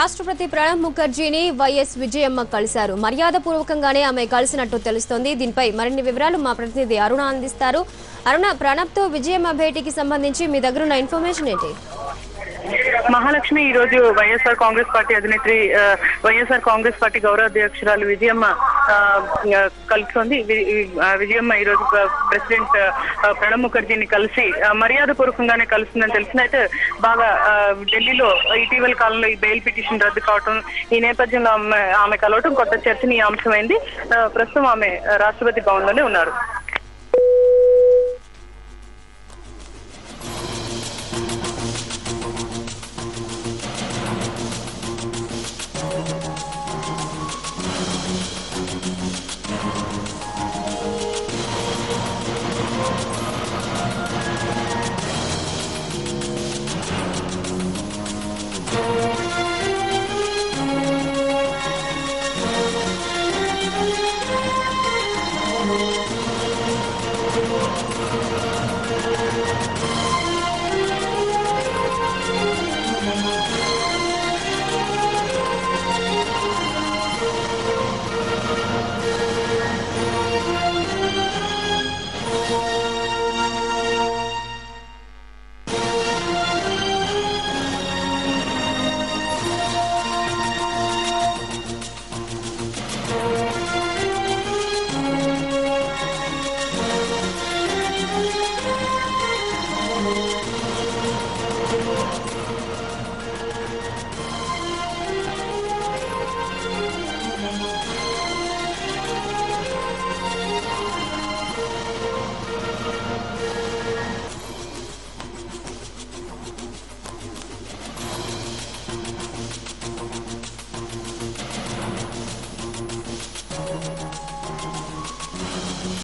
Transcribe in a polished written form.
రాష్ట్రపతి ప్రణబ్ ముఖర్జీని వైఎస్ విజయమ్మ కలిశారు. మర్యాదపూర్వకంగానే ఆమె కలిసినట్టు తెలుస్తోంది. దీనిపై మరిన్ని వివరాలు మా ప్రతినిధి అరుణ అందిస్తారు. అరుణ, ప్రణబ్ తో విజయమ్మ భేటీకి సంబంధించి మీ దగ్గర ఉన్న ఇన్ఫర్మేషన్ ఏంటి? మహాలక్ష్మి ఈ రోజు వైఎస్ఆర్ కాంగ్రెస్ పార్టీ అధినేత్రి వైఎస్ఆర్ కాంగ్రెస్ పార్టీ గౌరవ అధ్యక్షురాలు విజయమ్మ కలుస్తోంది. విజయమ్మ ఈ రోజు ప్రెసిడెంట్ ప్రణబ్ ముఖర్జీని కలిసి మర్యాద పూర్వకంగానే కలుస్తుందని తెలిసిన అయితే బాగా ఢిల్లీలో ఇటీవల కాలంలో ఈ బెయిల్ పిటిషన్ రద్దు కావటం, ఈ నేపథ్యంలో ఆమె కలవటం కొత్త చర్చనీయాంశమైంది. ప్రస్తుతం ఆమె రాష్ట్రపతి భవన్ లోనే ఉన్నారు.